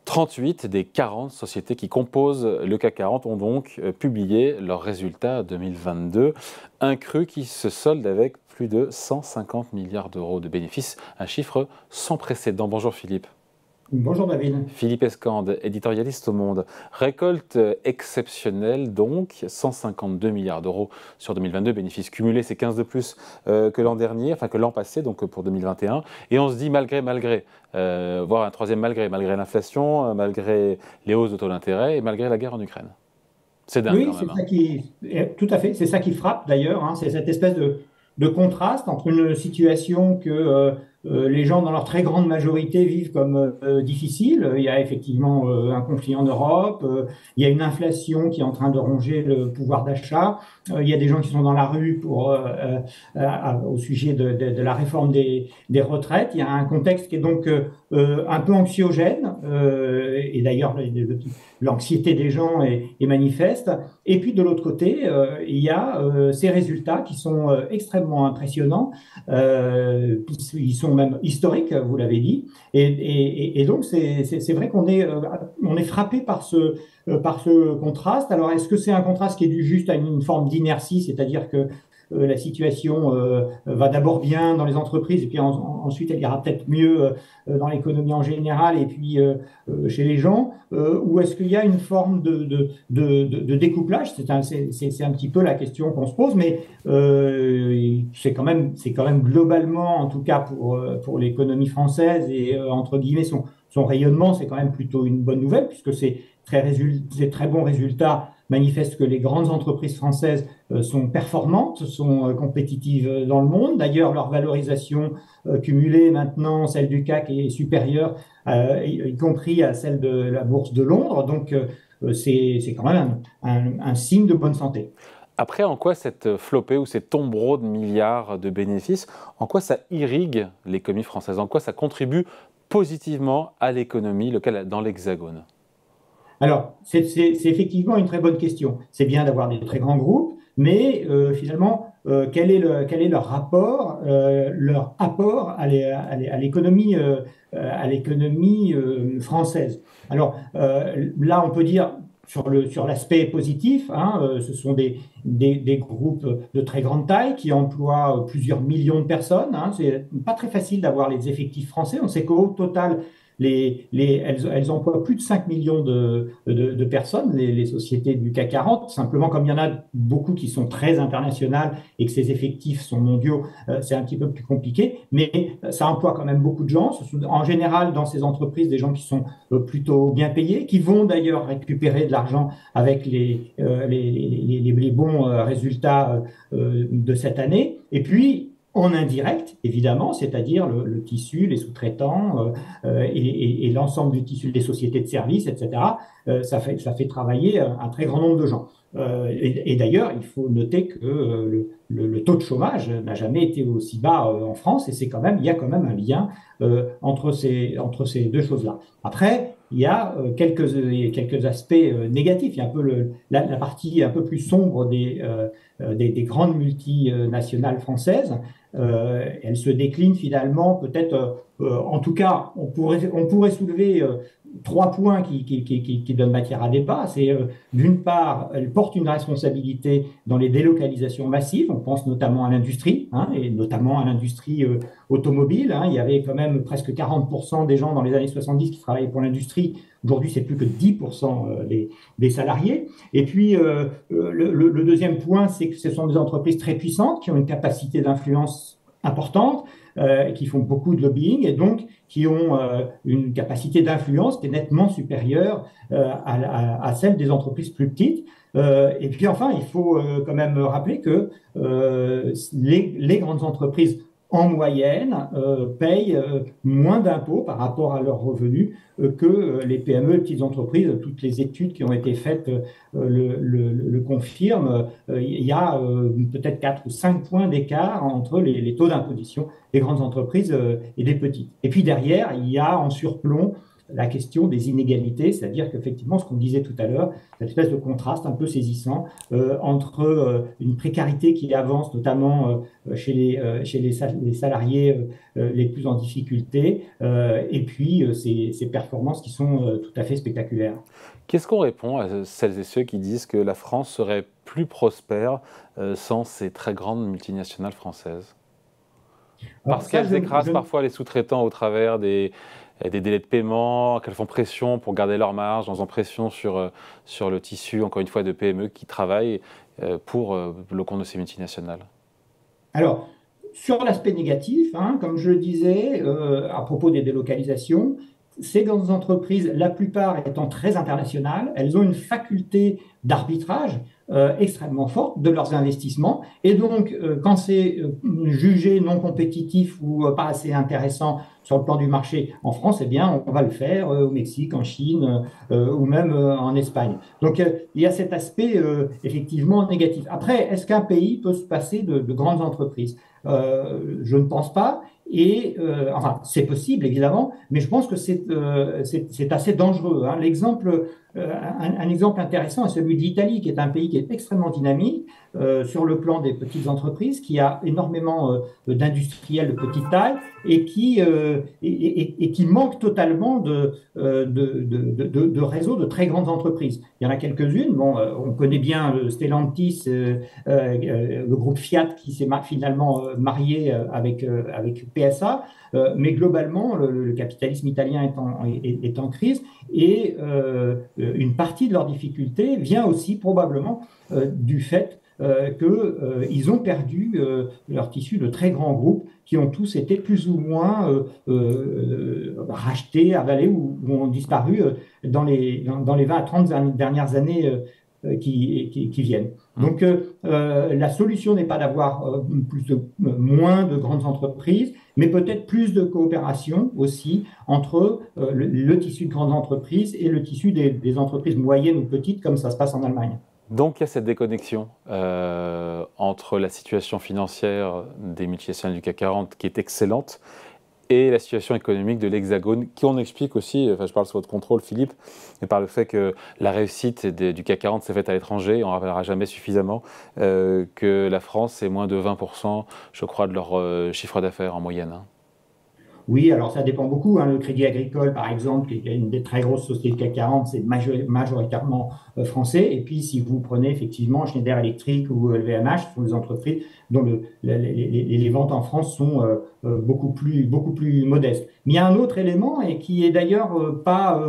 38 des 40 sociétés qui composent le CAC 40 ont donc publié leurs résultats 2022. Un cru qui se solde avec plus de 150 milliards d'euros de bénéfices, un chiffre sans précédent. Bonjour Philippe. Bonjour David. Philippe Escande, éditorialiste au Monde. Récolte exceptionnelle donc, 152 milliards d'euros sur 2022, bénéfices cumulés, c'est 15 de plus que l'an dernier, enfin que l'an passé, donc pour 2021. Et on se dit malgré, voire un troisième malgré l'inflation, malgré les hausses de taux d'intérêt et malgré la guerre en Ukraine. C'est dingue Oui, quand même. tout à fait, c'est ça qui frappe d'ailleurs, hein, c'est cette espèce de contraste entre une situation que les gens dans leur très grande majorité vivent comme difficile. Il y a effectivement un conflit en Europe, il y a une inflation qui est en train de ronger le pouvoir d'achat, il y a des gens qui sont dans la rue au sujet de la réforme des retraites. Il y a un contexte qui est donc un peu anxiogène, et d'ailleurs l'anxiété des gens est manifeste. Et puis de l'autre côté, il y a ces résultats qui sont extrêmement impressionnants. Ils sont même historiques, vous l'avez dit. Et donc c'est vrai on est frappé par ce contraste. Alors est-ce que c'est un contraste qui est dû juste à une forme d'inertie, c'est-à-dire que la situation va d'abord bien dans les entreprises et puis ensuite elle ira peut-être mieux dans l'économie en général et puis chez les gens, ou est-ce qu'il y a une forme de découplage? C'est un petit peu la question qu'on se pose, mais c'est quand même globalement, en tout cas pour l'économie française et entre guillemets son rayonnement, c'est quand même plutôt une bonne nouvelle puisque ces très bons résultats manifestent que les grandes entreprises françaises sont performantes, sont compétitives dans le monde. D'ailleurs, leur valorisation cumulée maintenant, celle du CAC, est supérieure, y compris à celle de la bourse de Londres. Donc, c'est quand même un signe de bonne santé. Après, en quoi cette flopée ou ces tombereaux de milliards de bénéfices, en quoi ça irrigue l'économie française? En quoi ça contribue positivement à l'économie locale dans l'Hexagone? Alors, c'est effectivement une très bonne question. C'est bien d'avoir des très grands groupes, mais finalement, quel est leur apport à l'économie française? Alors là, on peut dire sur l'aspect positif, hein, ce sont des groupes de très grande taille qui emploient plusieurs millions de personnes. Hein. C'est pas très facile d'avoir les effectifs français. On sait qu'au total, elles emploient plus de 5 millions de personnes, les sociétés du CAC 40. Simplement, comme il y en a beaucoup qui sont très internationales et que ces effectifs sont mondiaux, c'est un petit peu plus compliqué. Mais ça emploie quand même beaucoup de gens. Ce sont en général dans ces entreprises des gens qui sont plutôt bien payés, qui vont d'ailleurs récupérer de l'argent avec les bons résultats de cette année. Et puis, en indirect, évidemment, c'est-à-dire le tissu, les sous-traitants et l'ensemble du tissu des sociétés de services, etc. Ça fait travailler un très grand nombre de gens. Et d'ailleurs, il faut noter que le taux de chômage n'a jamais été aussi bas en France, et il y a quand même un lien entre ces deux choses-là. Après, il y a quelques aspects négatifs. Il y a un peu la partie un peu plus sombre des grandes multinationales françaises. Elle se décline finalement peut-être, en tout cas, on pourrait soulever trois points qui donnent matière à débat. C'est d'une part, elle porte une responsabilité dans les délocalisations massives. On pense notamment à l'industrie, hein, et notamment à l'industrie automobile. Hein. Il y avait quand même presque 40% des gens dans les années 70 qui travaillaient pour l'industrie. Aujourd'hui, c'est plus que 10% des salariés. Et puis, le deuxième point, c'est que ce sont des entreprises très puissantes qui ont une capacité d'influence importante, qui font beaucoup de lobbying et donc qui ont une capacité d'influence qui est nettement supérieure à celle des entreprises plus petites. Et puis enfin, il faut quand même rappeler que les grandes entreprises en moyenne payent moins d'impôts par rapport à leurs revenus que les PME, les petites entreprises. Toutes les études qui ont été faites le confirment. Il y a peut-être 4 ou 5 points d'écart entre les taux d'imposition des grandes entreprises et des petites. Et puis derrière, il y a en surplomb la question des inégalités, c'est-à-dire qu'effectivement, ce qu'on disait tout à l'heure, cette espèce de contraste un peu saisissant entre une précarité qui avance, notamment chez les salariés les plus en difficulté, et puis ces performances qui sont tout à fait spectaculaires. Qu'est-ce qu'on répond à celles et ceux qui disent que la France serait plus prospère sans ces très grandes multinationales françaises? Alors Parce ça, qu'elles écrasent parfois les sous-traitants au travers des délais de paiement, qu'elles font pression pour garder leur marge, elles font pression sur le tissu, encore une fois, de PME qui travaillent pour le compte de ces multinationales. Alors, sur l'aspect négatif, hein, comme je le disais à propos des délocalisations, ces grandes entreprises, la plupart étant très internationales, elles ont une faculté d'arbitrage extrêmement forte de leurs investissements. Et donc, quand c'est jugé non compétitif ou pas assez intéressant sur le plan du marché en France, eh bien, on va le faire au Mexique, en Chine ou même en Espagne. Donc, il y a cet aspect effectivement négatif. Après, est-ce qu'un pays peut se passer de grandes entreprises? Je ne pense pas. Et enfin, c'est possible évidemment, mais je pense que c'est assez dangereux. Hein. Un exemple intéressant est celui de l'Italie, qui est un pays qui est extrêmement dynamique sur le plan des petites entreprises, qui a énormément d'industriels de petite taille et qui manque totalement de réseaux de très grandes entreprises. Il y en a quelques-unes. Bon, on connaît bien Stellantis, le groupe Fiat qui s'est finalement marié avec PSA, mais globalement, le capitalisme italien est en crise et une partie de leur difficulté vient aussi probablement du fait qu'ils ont perdu leur tissu de très grands groupes qui ont tous été plus ou moins rachetés, avalés ou ont disparu dans les 20 à 30 dernières années qui viennent. Donc la solution n'est pas d'avoir moins de grandes entreprises, mais peut-être plus de coopération aussi entre le tissu de grandes entreprises et le tissu des entreprises moyennes ou petites, comme ça se passe en Allemagne. Donc il y a cette déconnexion entre la situation financière des multinationales du CAC 40 qui est excellente et la situation économique de l'Hexagone, qui on explique aussi, enfin je parle sous votre contrôle Philippe, mais par le fait que la réussite du CAC 40 s'est faite à l'étranger, on ne rappellera jamais suffisamment que la France c'est moins de 20%, je crois, de leur chiffre d'affaires en moyenne. Hein. Oui, alors ça dépend beaucoup. Hein. Le Crédit Agricole, par exemple, qui est une des très grosses sociétés du CAC 40, c'est majoritairement français. Et puis, si vous prenez effectivement Schneider Electric ou LVMH, ce sont des entreprises dont les ventes en France sont beaucoup plus modestes. Mais il y a un autre élément, et qui est d'ailleurs pas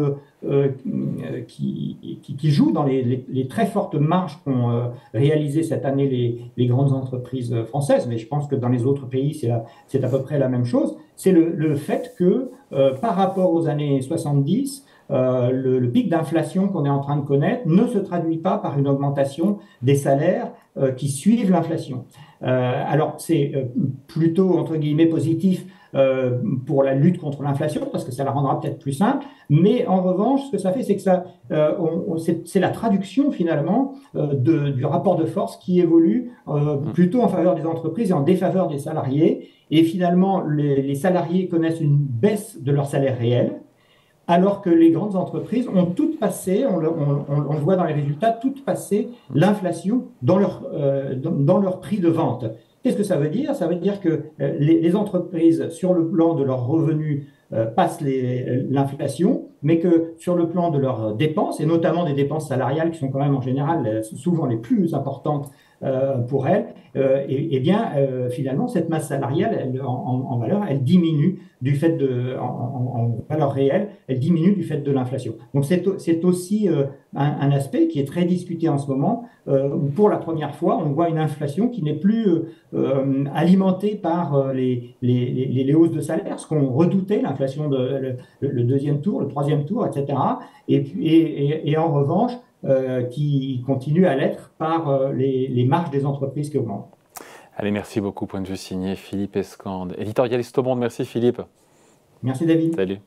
qui joue dans les très fortes marges qu'ont réalisées cette année les grandes entreprises françaises, mais je pense que dans les autres pays, c'est à peu près la même chose. C'est le fait que par rapport aux années 70, le pic d'inflation qu'on est en train de connaître ne se traduit pas par une augmentation des salaires qui suivent l'inflation. Alors c'est plutôt, entre guillemets, positif pour la lutte contre l'inflation, parce que ça la rendra peut-être plus simple, mais en revanche, ce que ça fait, c'est que c'est la traduction finalement du rapport de force qui évolue plutôt en faveur des entreprises et en défaveur des salariés, et finalement les salariés connaissent une baisse de leur salaire réel, alors que les grandes entreprises ont toutes passé, on le voit dans les résultats, toutes passé l'inflation dans leur prix de vente. Qu'est-ce que ça veut dire? Ça veut dire que les entreprises, sur le plan de leurs revenus, passent l'inflation, mais que sur le plan de leurs dépenses, et notamment des dépenses salariales qui sont quand même en général souvent les plus importantes pour elles, et bien finalement cette masse salariale en valeur, elle diminue du fait en valeur réelle, elle diminue du fait de l'inflation. Donc c'est aussi un aspect qui est très discuté en ce moment, où pour la première fois on voit une inflation qui n'est plus alimentée par les hausses de salaire, ce qu'on redoutait, l'inflation le deuxième tour, le troisième tour, etc. Et en revanche, qui continue à l'être par les marges des entreprises qui augmentent. Allez, merci beaucoup. Point de vue signé Philippe Escande, éditorialiste au Monde. Merci Philippe. Merci David. Salut.